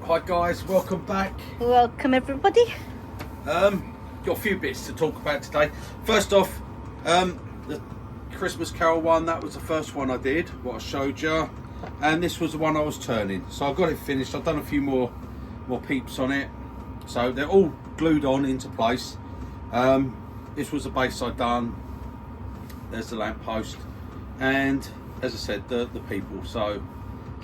Hi guys, welcome back. Welcome everybody. Got a few bits to talk about today. First off, the Christmas Carol one, that was the first one I did, what I showed you. And this was the one I was turning. So I got it finished. I've done a few more peeps on it. So they're all glued on into place. This was the base I'd done. There's the lamp post. And as I said, the people. So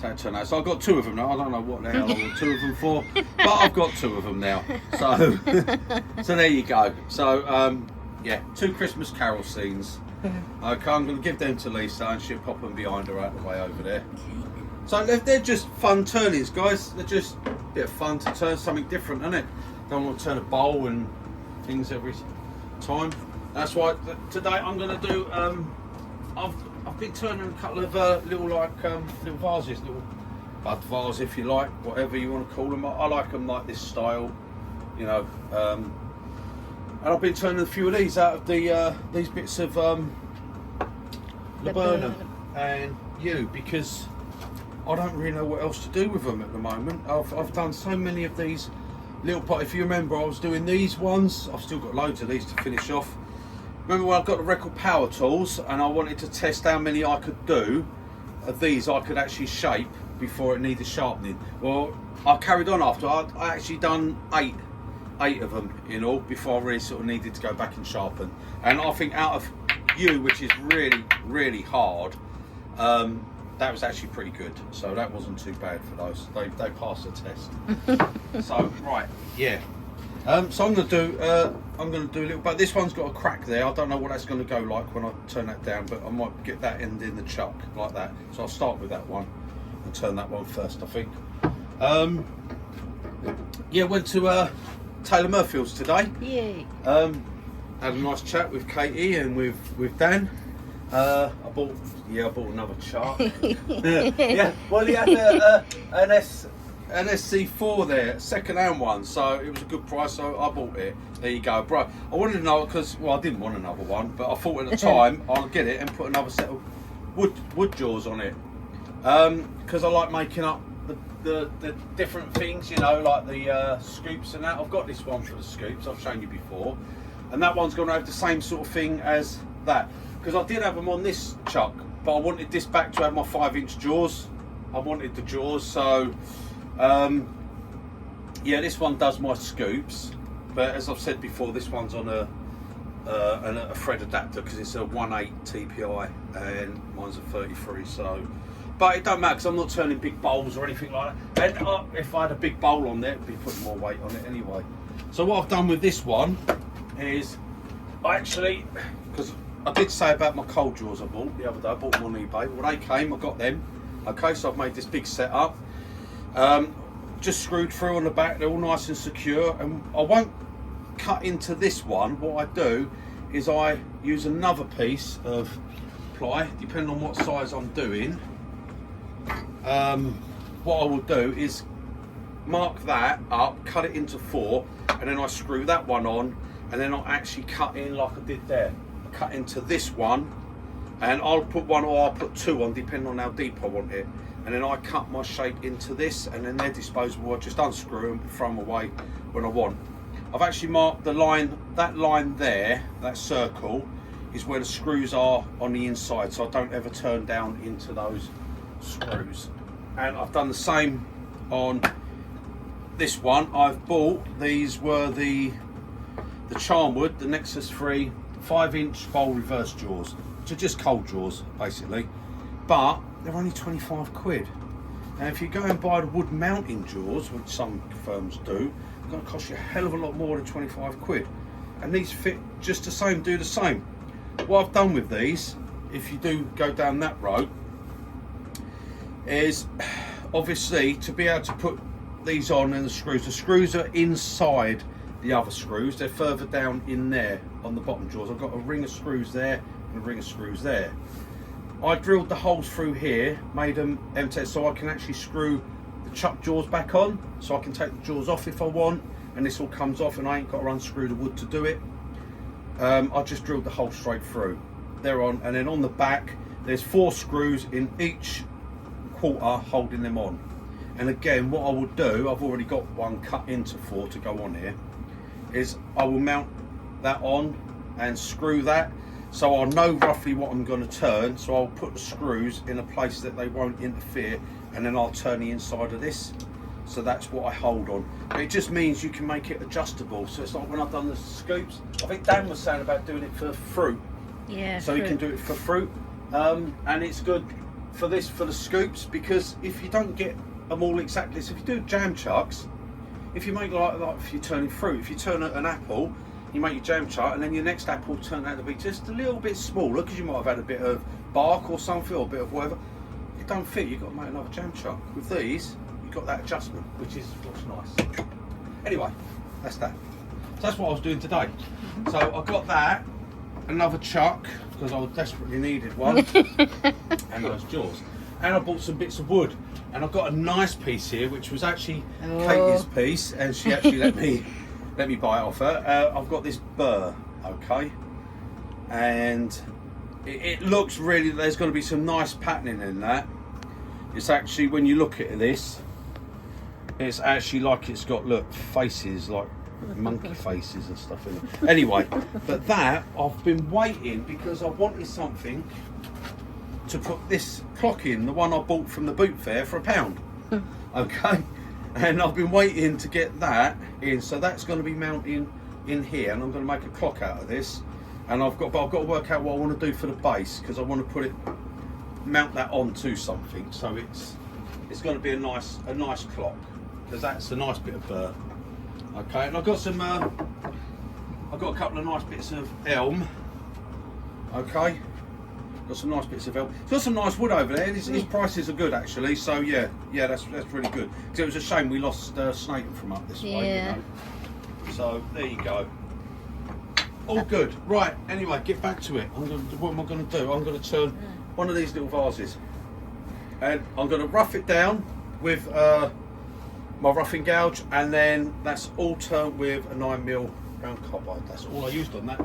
that turned out. So I've got two of them now. I don't know what the hell I want two of them for, but I've got two of them now. So, so there you go. So yeah, two Christmas Carol scenes. Okay, I'm going to give them to Lisa, and she'll pop them behind her out the way over there. So they're just fun turnings, guys. They're just a bit of fun to turn something different, isn't it? Don't want to turn a bowl and things every time. That's why today I'm going to do. I've been turning a couple of little vases, little bud vase, if you like, whatever you want to call them. I like them like this style, you know. And I've been turning a few of these out of the these bits of Laburnum and because I don't really know what else to do with them at the moment. I've done so many of these little pot. If you remember, I was doing these ones. I've still got loads of these to finish off. Remember when I got the record power tools and I wanted to test how many I could do of these I could actually shape before it needed sharpening. Well, I carried on after. I actually done eight of them in all before I really sort of needed to go back and sharpen. And I think out of which is really hard, that was actually pretty good. So that wasn't too bad for those. They passed the test. So right, yeah. So I'm going to do a little. But this one's got a crack there. I don't know what that's going to go like when I turn that down. But I might get that end in the chuck like that. So I'll start with that one and turn that one first, I think. Yeah, went to Taylor Murfield's today. Yay. Had a nice chat with Katie and with Dan. I bought another chart. Yeah, well, he had an SC4 there, second-hand one, so it was a good price, so I bought it. There you go, bro. I wanted to know because, well, I didn't want another one, but I thought at the time I'll get it and put another set of wood jaws on it, because I like making up the different things, you know, like the scoops and that. I've got this one for the scoops, I've shown you before, and that one's going to have the same sort of thing as that, because I did have them on this chuck, but I wanted this back to have my 5-inch jaws. I wanted the jaws, so yeah, this one does my scoops, but as I've said before, this one's on a thread adapter because it's a 1/8 TPI and mine's a 33. So, but it don't matter because I'm not turning big bowls or anything like that. And if I had a big bowl on there, it'd be putting more weight on it anyway. So what I've done with this one is because I did say about my cold jaws I bought the other day. I bought them on eBay. When they came, I got them. Okay, so I've made this big setup. Just screwed through on the back, they're all nice and secure, and I won't cut into this one. What I do is I use another piece of ply, depending on what size I'm doing. What I will do is mark that up, cut it into 4, and then I screw that one on, and then I'll actually cut in like I did there. I cut into this one, and I'll put one or I'll put 2 on, depending on how deep I want it. And then I cut my shape into this, and then they're disposable. I just unscrew them, throw them away when I want. I've actually marked the line, that line there, that circle, is where the screws are on the inside, so I don't ever turn down into those screws. And I've done the same on this one. I've bought, these were the Charmwood, the Nexus 3 5-inch bowl reverse jaws, which are just cold jaws, basically. But they're only 25 quid. And if you go and buy the wood mounting jaws, which some firms do, it's going to cost you a hell of a lot more than 25 quid. And these fit just the same, do the same. What I've done with these, if you do go down that road, is obviously to be able to put these on and the screws are inside the other screws. They're further down in there on the bottom jaws. I've got a ring of screws there and a ring of screws there. I drilled the holes through here, made them empty, so I can actually screw the chuck jaws back on, so I can take the jaws off if I want, and this all comes off and I ain't got to unscrew the wood to do it. I just drilled the hole straight through. They're on, and then on the back there's 4 screws in each quarter holding them on. And again, what I will do, I've already got one cut into 4 to go on here, is I will mount that on and screw that, so I'll know roughly what I'm going to turn. So I'll put the screws in a place that they won't interfere, and then I'll turn the inside of this. So that's what I hold on. But it just means you can make it adjustable. So it's like when I've done the scoops, I think Dan was saying about doing it for fruit. Yeah. So you can do it for fruit, and it's good for this, for the scoops, because if you don't get them all exactly, so if you do jam chucks, if you make like if you're turning fruit, if you turn an apple, you make your jam chuck, and then your next apple turn out to be just a little bit smaller because you might have had a bit of bark or something, or a bit of whatever. If it don't fit, you've got to make another jam chuck. With these, you've got that adjustment, which is what's nice. Anyway, that's that. So that's what I was doing today. So I got that, another chuck, because I desperately needed one, and those jaws. And I bought some bits of wood, and I've got a nice piece here, which was actually Katie's piece, and she actually let me buy it off her. I've got this burr, okay, and it looks really, there's going to be some nice patterning in that. It's actually, when you look at this, it's actually like it's got, look, faces, like monkey faces and stuff in it. Anyway, but that, I've been waiting because I wanted something to put this clock in, the one I bought from the boot fair for £1. Okay, and I've been waiting to get that in, so that's going to be mounting in here, and I'm going to make a clock out of this. And I've got to work out what I want to do for the base, because I want to mount that onto something, so it's going to be a nice clock, because that's a nice bit of burr. Okay, and I've got some I've got a couple of nice bits of elm. Okay, got some nice bits of elm. It's got some nice wood over there. His prices are good actually, so yeah, that's really good. Because it was a shame we lost Snake from up this way, you know. So there you go. All good. Right, anyway, get back to it. What am I going to do? I'm going to turn one of these little vases, and I'm going to rough it down with my roughing gouge, and then that's all turned with a 9mm round carbide. That's all I used on that.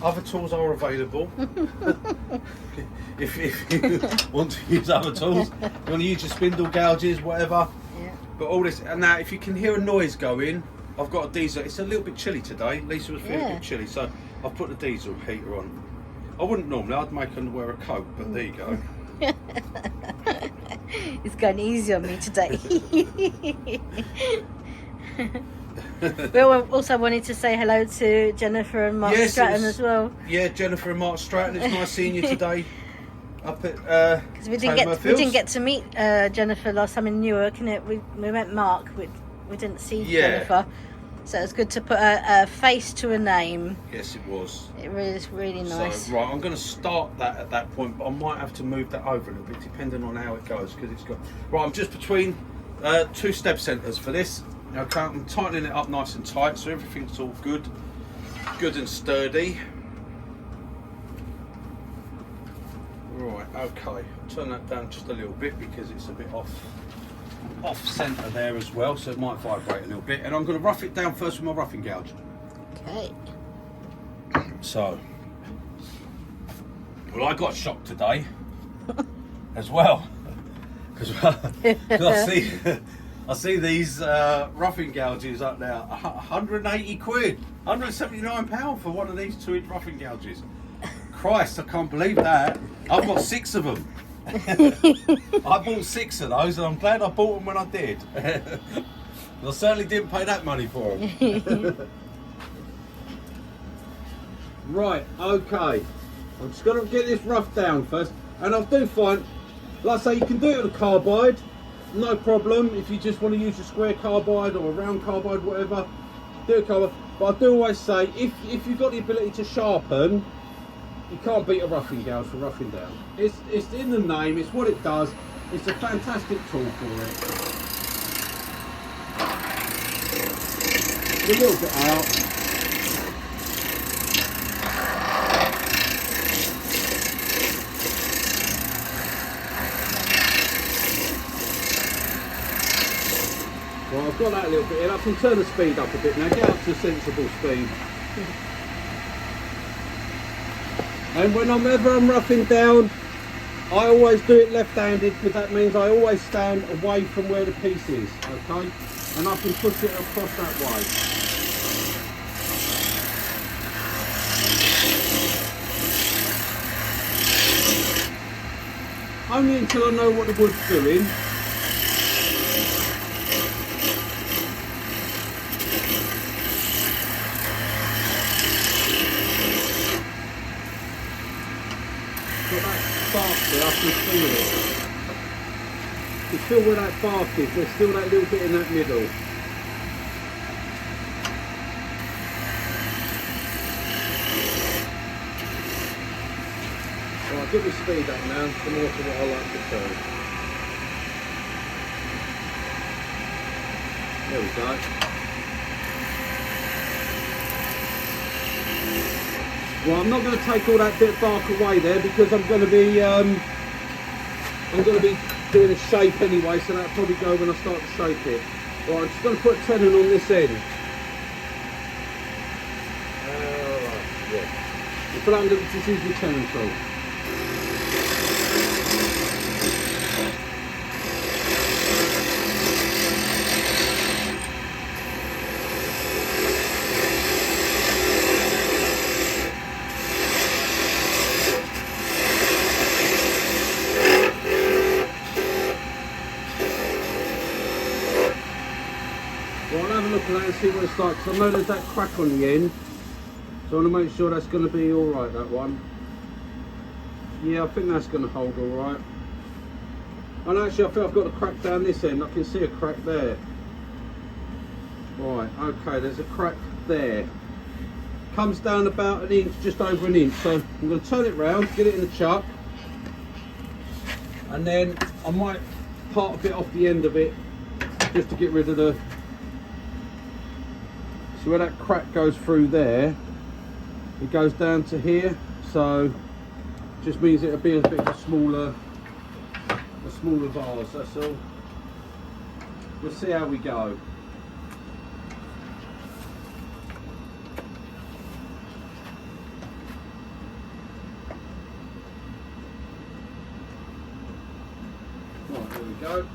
Other tools are available. if you want to use other tools, you want to use your spindle gouges, whatever. Yeah. But all this, and now if you can hear a noise going, I've got a diesel. It's a little bit chilly today. Lisa was feeling a bit chilly, so I've put the diesel heater on. I wouldn't normally. I'd make her wear a coat, but there you go. It's going easy on me today. We also wanted to say hello to Jennifer and Mark Stratton as well. Yeah, Jennifer and Mark Stratton. It's nice seeing you today. Up at because we didn't get to meet Jennifer last time in Newark, and we met Mark. We didn't see Jennifer, so it's good to put a face to a name. Yes, it was. It was really nice. So, right, I'm going to start that at that point, but I might have to move that over a little bit depending on how it goes, because it's got. Right, I'm just between 2 step centres for this. Okay, I'm tightening it up nice and tight, so everything's all good and sturdy. Right, okay. I'll turn that down just a little bit because it's a bit off centre there as well, so it might vibrate a little bit. And I'm going to rough it down first with my roughing gouge. Okay. So, well, I got shocked today as well, because I see these roughing gouges up there, 180 quid, £179 for one of these 2-inch roughing gouges. Christ, I can't believe that. I've got 6 of them. I bought 6 of those, and I'm glad I bought them when I did. I certainly didn't pay that money for them. Right, okay. I'm just going to get this rough down first, and I do find, like I say, you can do it with a carbide, no problem. If you just want to use a square carbide or a round carbide, whatever, do a carbide. But I do always say, if you've got the ability to sharpen, you can't beat a roughing gouge for roughing down. It's in the name, it's what it does. It's a fantastic tool for it. A little bit out. Well, I've got that a little bit in. I can turn the speed up a bit now, get up to a sensible speed. And whenever I'm roughing down, I always do it left-handed because that means I always stand away from where the piece is, okay? And I can push it across that way. Only until I know what the wood's doing. Bark there, I can feel it. You feel where that bark is, there's still that little bit in that middle. Right, give me speed up now, some more to what I like to turn. There we go. Well, I'm not going to take all that bit of bark away there because I'm going to be doing a shape anyway, so that'll probably go when I start to shape it. Right, I'm just going to put a tenon on this end. Yeah. So I'm going to just use the tenon tool. And see what it's like, because I know there's that crack on the end, so I want to make sure that's going to be alright, that one. Yeah, I think that's going to hold alright. And actually I think I've got a crack down this end, I can see a crack there. Right, okay, there's a crack there. Comes down about an inch, just over an inch, so I'm going to turn it round, get it in the chuck, and then I might part a bit off the end of it, just to get rid of the... So where that crack goes through there, it goes down to here, so just means it'll be a bit of a smaller vase, that's all. We'll see how we go. Right, there we go.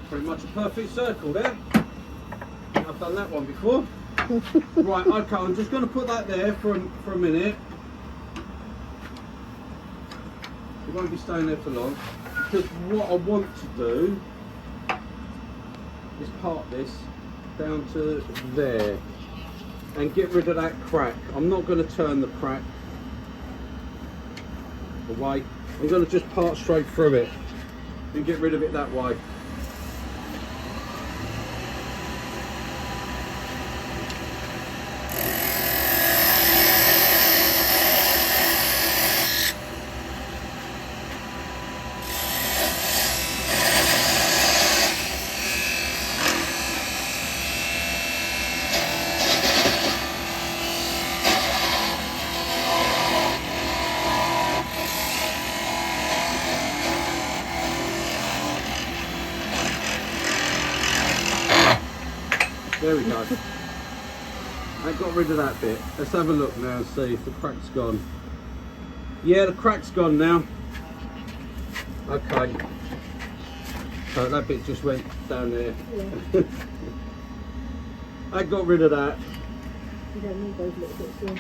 Pretty much a perfect circle there. I've done that one before. Right, okay, I'm just going to put that there for a minute. It won't be staying there for long, because what I want to do is part this down to there and get rid of that crack. I'm not going to turn the crack away. I'm going to just part straight through it and get rid of it that way. There we go. I got rid of that bit. Let's have a look now and see if the crack's gone. Yeah, the crack's gone now. Okay. So that bit just went down there. Yeah. I got rid of that. You don't need those little bits here.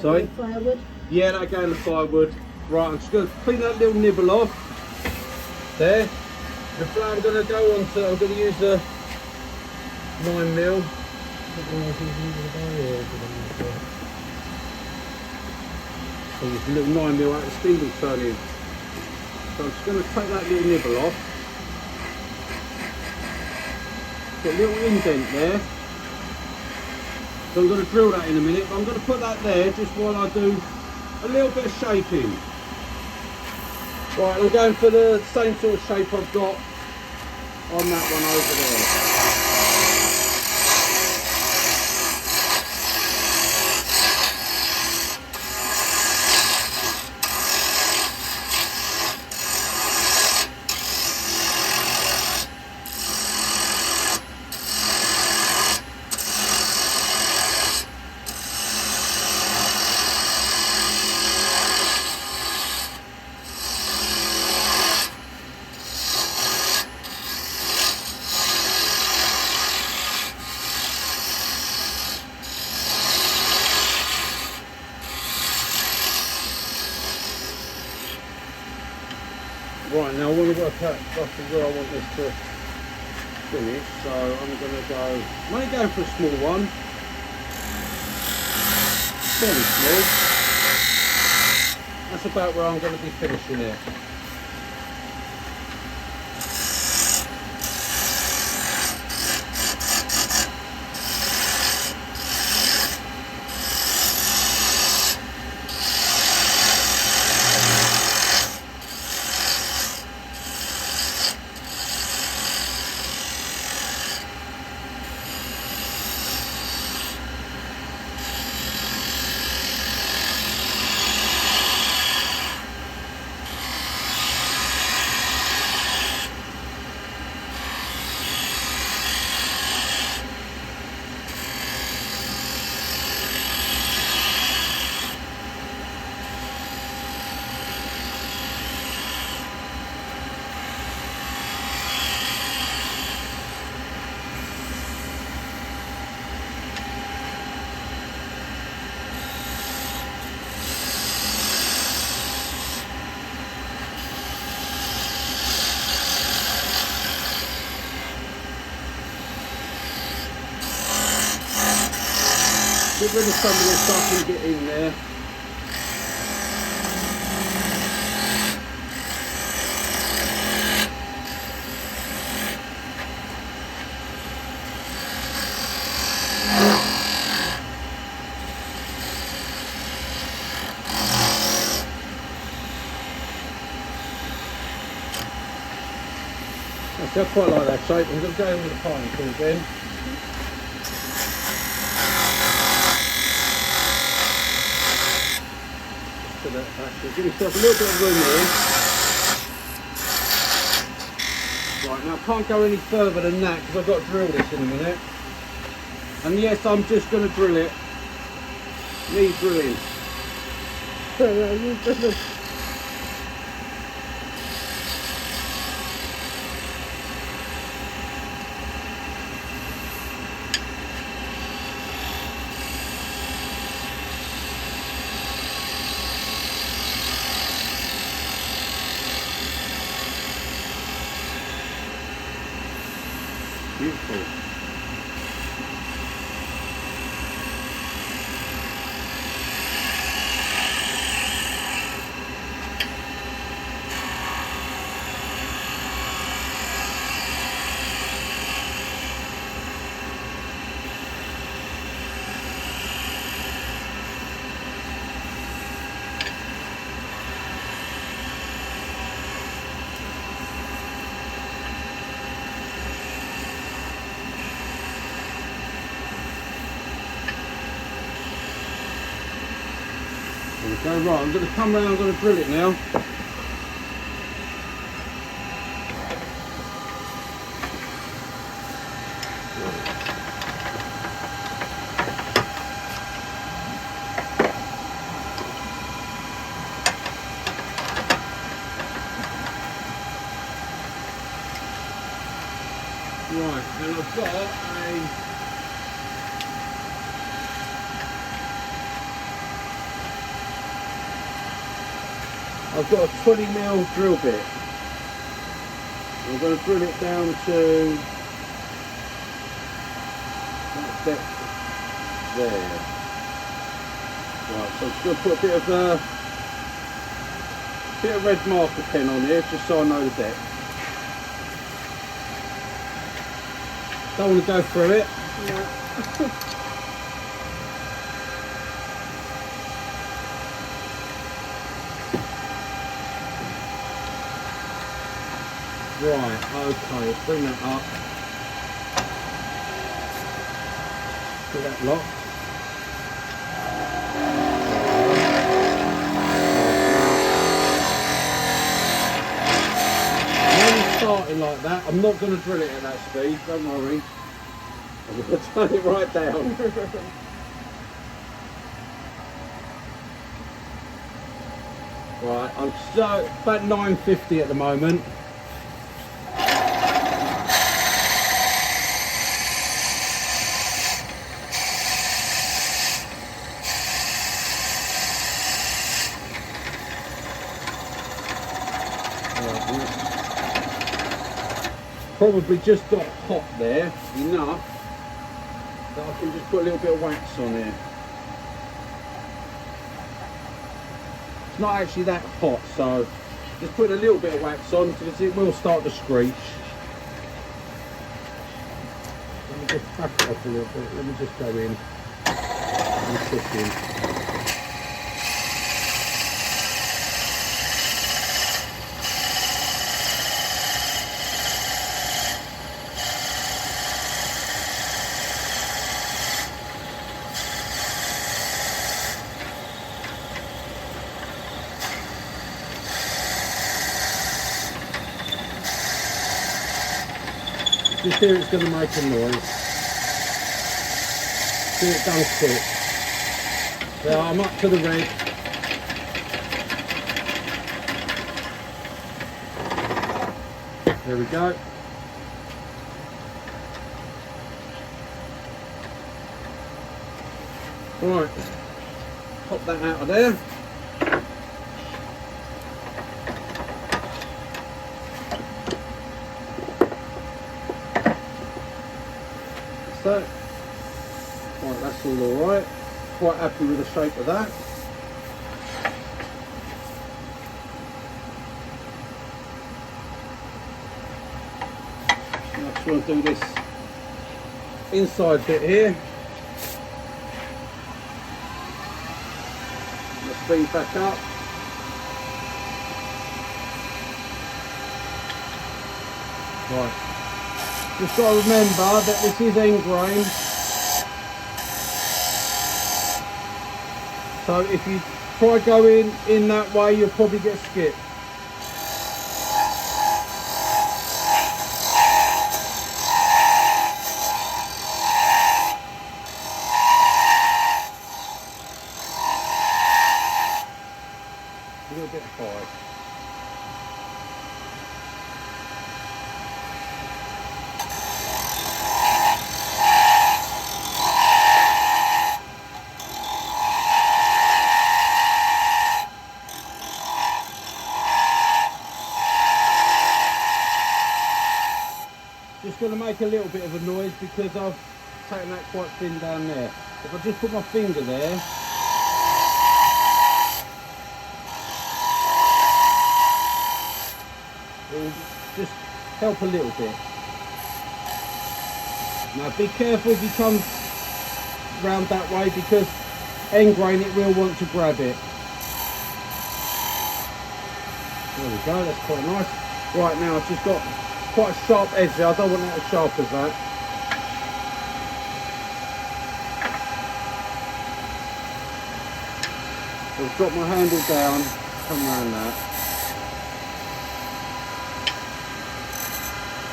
Sorry? Firewood? Yeah, that go in the firewood. Right, I'm just going to clean that little nibble off. There. The flour I'm going to go on to, I'm going to use the 9mm. So just a little 9mm out of the spindle turning. So I'm just going to take that little nibble off. Got a little indent there. So I'm going to drill that in a minute, but I'm going to put that there just while I do a little bit of shaping. Right, I'm going for the same sort of shape I've got on that one over there. Right, now I want to work out roughly where I want this to finish, so I'm going to go, I might go for a small one, fairly small. That's about where I'm going to be finishing it. Get rid of some of this stuff and get in there. I quite like that shape. I'm going to go in with the pineapple again. Actually, give yourself a little bit of room here. Right, now I can't go any further than that because I've got to drill this in a minute. And yes, I'm just going to drill it. Need drilling. Beautiful. There we go. Right, I'm going to come round, I'm going to drill it now. Right, and I've got a I've got a 20mm drill bit. I'm going to drill it down to that depth there. Right, so I'm just going to put a bit of red marker pen on here just so I know the depth. Don't want to go through it. No. Right, okay, bring that up. Get that locked. When it's starting like that, I'm not going to drill it at that speed, don't worry. I'm going to turn it right down. Right, I'm so about 950 at the moment. Probably just got hot there enough that I can just put a little bit of wax on here. It's not actually that hot, so just put a little bit of wax on because it will start to screech. Let me just back it off a little bit. Let me just go in and push in. Just hear it's going to make a noise. See it done quick. There, I'm up to the red. There we go. Right, pop that out of there. So, right, that's all alright. Quite happy with the shape of that. I just want to do this inside bit here. Let's speed back up. Right. Just got to remember that this is end grain. So if you try going in that way, you'll probably get skipped. A little bit high. Just going to make a little bit of a noise because I've taken that quite thin down there. If I just put my finger there, it will just help a little bit. Now be careful if you come round that way because end grain it will want to grab it. There we go, that's quite nice. Right, now I've just got quite a sharp edge there. I don't want that as sharp as that. I'll drop my handle down, come around that.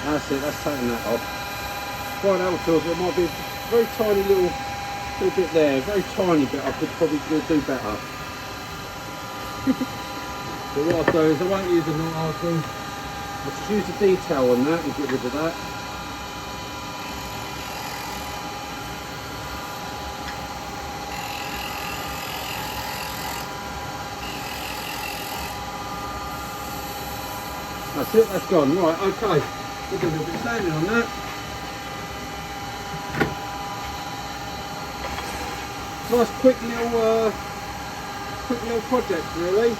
That's it, that's taking that off. Quite that will feel there might be a very tiny little bit there, very tiny bit I could probably do better. But what I'll do is I won't use a knot, I'll just use the detail on that and get rid of that. That's it, that's gone. Right, okay. We'll do a little bit of sanding on that. Nice quick little project really.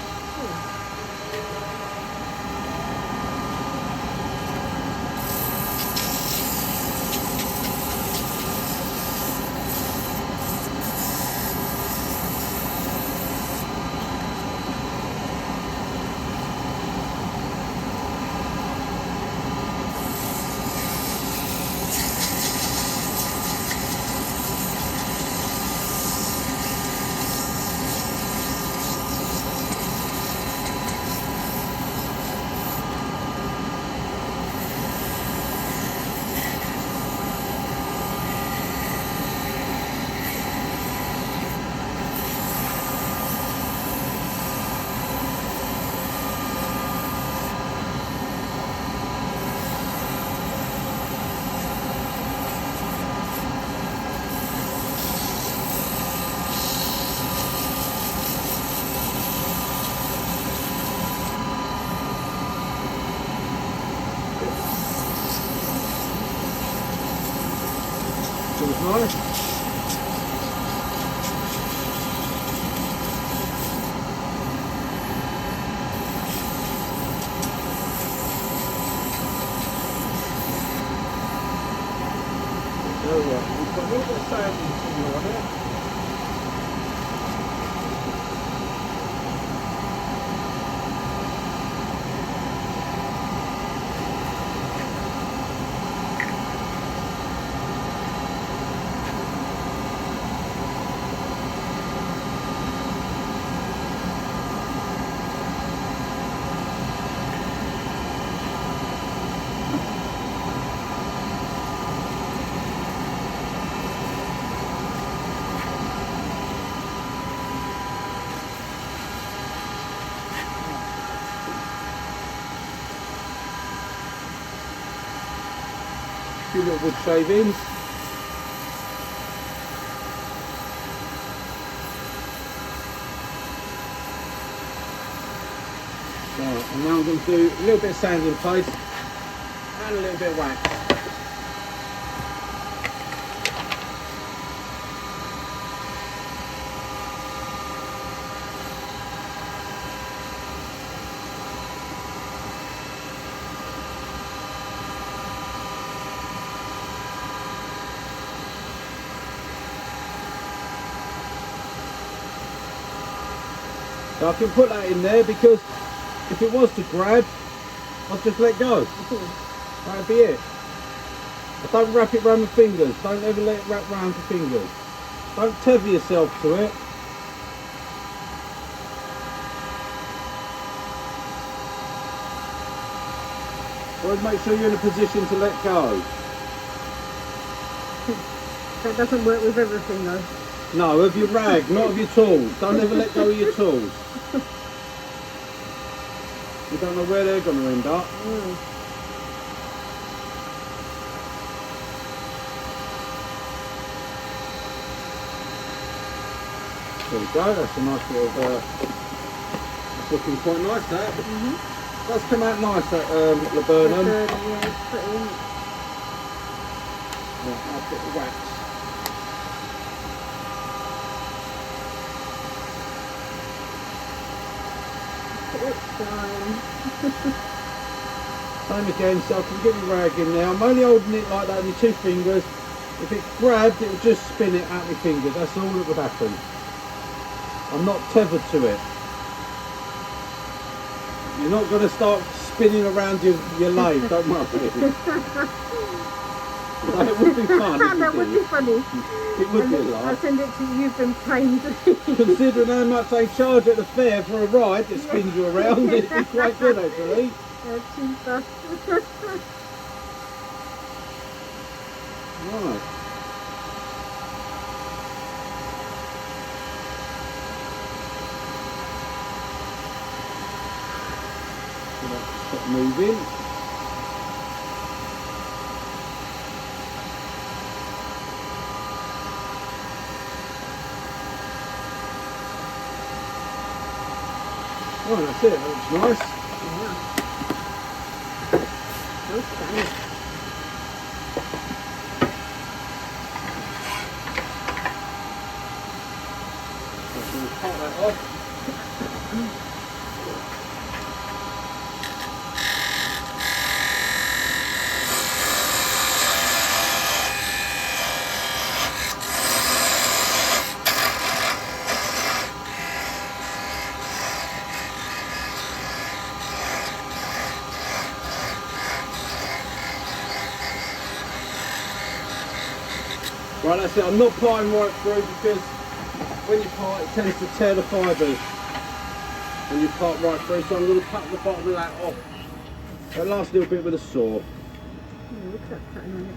feels nice. We've got a little bit of sand in the corner on it. A few little wood shavings. Right, and now I'm going to do a little bit of sand in place and a little bit of wax. So I can put that in there because if it was to grab, I'll just let go. That'd be it. But don't wrap it around my fingers. Don't ever let it wrap around your fingers. Don't tether yourself to it. Always make sure you're in a position to let go. That doesn't work with everything though. No, of your rag, not of your tools. Don't ever let go of your tools. You don't know where they're going to end up. There we go, that's a nice little, that's looking quite nice that. Does come out nice that laburnum. Yeah, it's pretty. Yeah, I'll put the wax. Same again, so I can get my rag in there. I'm only holding it like that with my two fingers. If it grabbed, it would just spin it out my fingers. That's all that would happen. I'm not tethered to it. You're not going to start spinning around your lathe, don't worry. That would be fun. That would be funny. It would be a laugh. I'll send it to you from trained. Considering how much they charge at the fair for a ride that spins you around, it'd be quite good actually. Cheaper. Right. So that's stop moving. Oh, that's it. That looks nice. Yeah. Okay. So we'll cut that off. Right, that's it. I'm not parting right through because when you part it tends to tear the fibres when you part right through, so I'm going to cut the bottom of that off. That last little bit with a saw. Yeah, look at that cutting on it.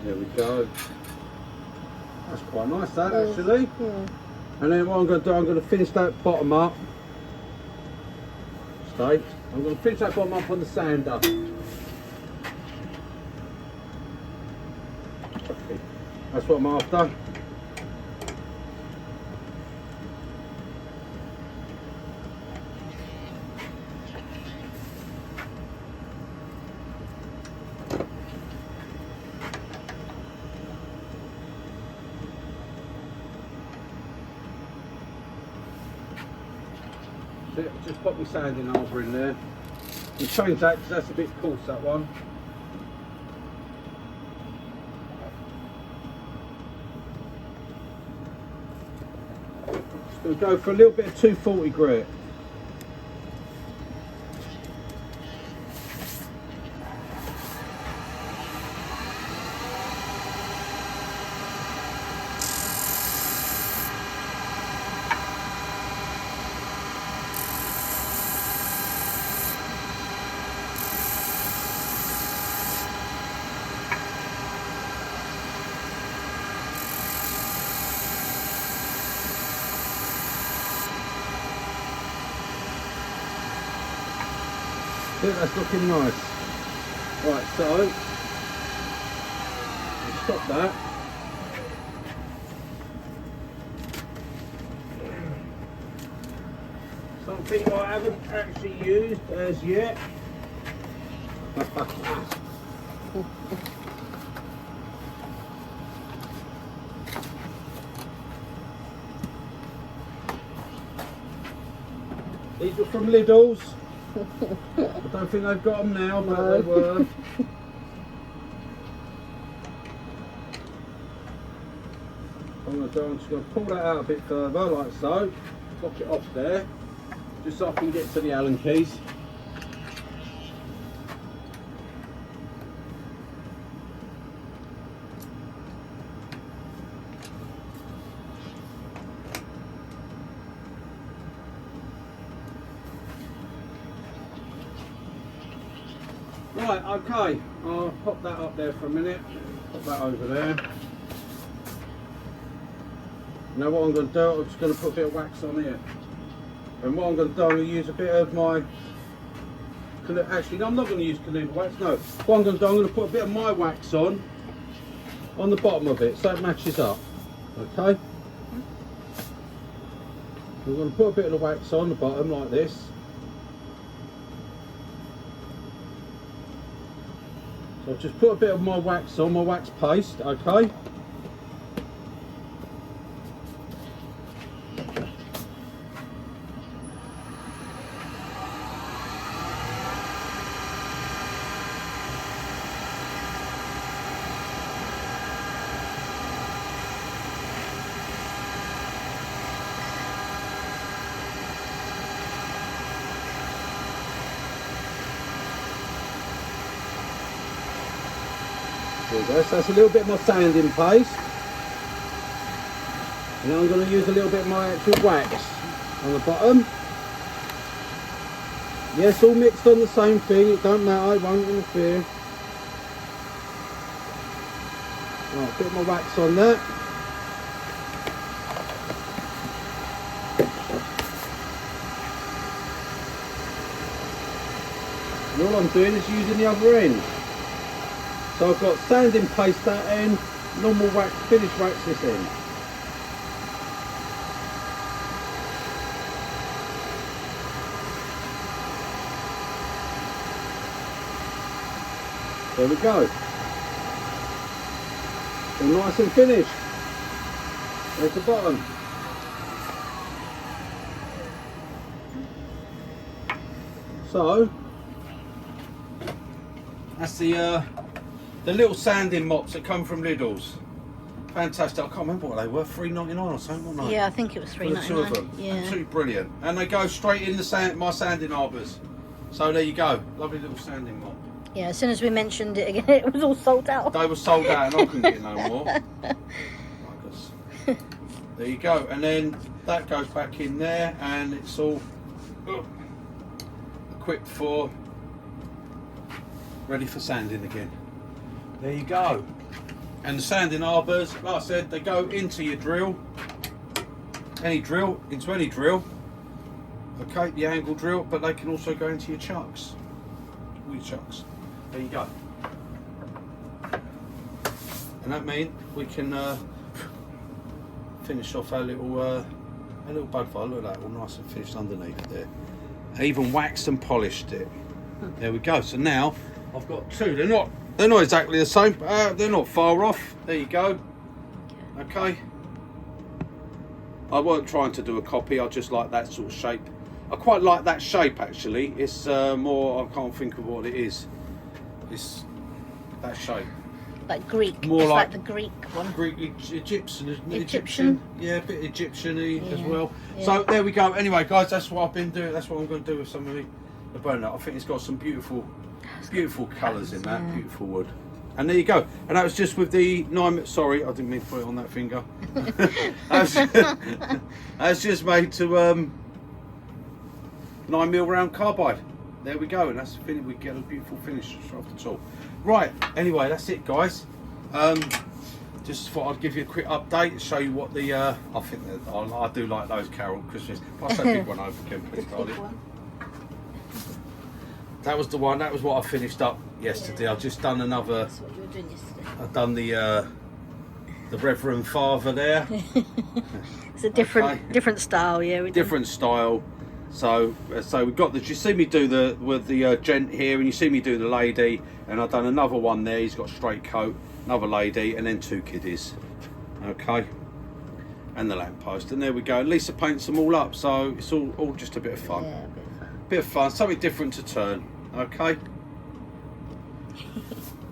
There we go. That's quite nice that actually. Yeah. And then what I'm going to do, I'm going to finish that bottom up. Stay. I'm going to finish that bottom up on the sander. That's what I'm after. it. Just pop my sanding arbor in there. And change that because that's a bit coarse, that one. Just going to go for a little bit of 240 grit. Yeah, that's looking nice. Right, so we'll stop that. Something I haven't actually used as yet. These are from Lidl's. I don't think they've got them now, but no. They were. I'm just going to pull that out a bit further, like so. Lock it off there, just so I can get to the Allen keys. Right, okay, I'll pop that up there for a minute, pop that over there. Now what I'm going to do, I'm just going to put a bit of wax on here. And what I'm going to do, I'm going to use a bit of my, actually no, I'm not going to use Carbide wax, no. What I'm going to do, I'm going to put a bit of my wax on the bottom of it, so it matches up, okay? I'm going to put a bit of the wax on the bottom like this. So I've just put a bit of my wax on, my wax paste, okay? There we go, so that's a little bit more sanding paste. And now I'm going to use a little bit of my actual wax on the bottom. Yes, all mixed on the same thing, it don't matter, it won't interfere. Right, a bit more wax on that. And all I'm doing is using the other end. So I've got sanding paste that end, normal wax, finished wax this end. There we go. All nice and finished. There's the bottom. So that's the little sanding mops that come from Lidl's. Fantastic. I can't remember what they were, $3.99 or something, wasn't they? Yeah, I think it was $3.99. The two of them. Yeah. Absolutely brilliant. And they go straight in the my sanding arbors. So there you go. Lovely little sanding mop. Yeah, as soon as we mentioned it again, it was all sold out. They were sold out and I couldn't get no more. There you go. And then that goes back in there and it's all equipped for, ready for sanding again. There you go. And the sanding arbors, like I said, they go into your drill. Into any drill. Okay, the angle drill, but they can also go into your chucks. All your chucks. There you go. And that means we can finish off our little bud fire. Look at that, all nice and finished underneath there. I even waxed and polished it. There we go. So now I've got two. They're not exactly the same, but they're not far off. There you go. Okay. I weren't trying to do a copy. I just like that sort of shape. I quite like that shape actually. It's more, I can't think of what it is. It's that shape. Like Greek. More it's like the Greek one. Greek, Egyptian, isn't it? Egyptian. Yeah, a bit Egyptian-y as Yeah. well. Yeah. So there we go. Anyway, guys, that's what I've been doing. That's what I'm going to do with some of the Laburnum. I think it's got some beautiful colours in that. Yeah. Beautiful wood. And there you go. And that was just with the 9. Sorry, I didn't mean to put it on that finger. That's just made to 9mm round carbide. There we go. And that's the finish. We get a beautiful finish off the top. Right. Anyway, that's it, guys. Just thought I'd give you a quick update, show you what the I think that I do like those Carol Christmas. Pass that big one over again, please, darling. That was the one. That was what I finished up yesterday. I've just done another. That's what you were doing yesterday. I've done the Reverend Father there. It's a different style, yeah. Different style. So we've got the. You see me do the gent here, and you see me do the lady, and I've done another one there. He's got a straight coat, another lady, and then 2 kiddies. Okay. And the lamppost, and there we go. Lisa paints them all up, so it's all just a bit of fun. Yeah, a bit of fun. Bit of fun, something different to turn. Okay.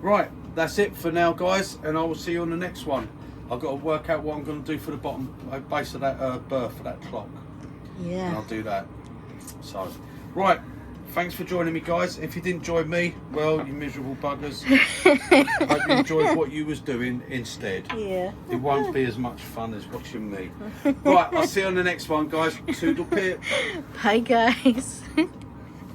Right, that's it for now, guys, and I will see you on the next one. I've got to work out what I'm going to do for the bottom base of that berth for that clock. Yeah. And I'll do that. So, right, thanks for joining me, guys. If you didn't join me, well, you miserable buggers. Hope you enjoyed what you was doing instead. Yeah. It won't be as much fun as watching me. Right, I'll see you on the next one, guys. Toodle pip. Bye, guys.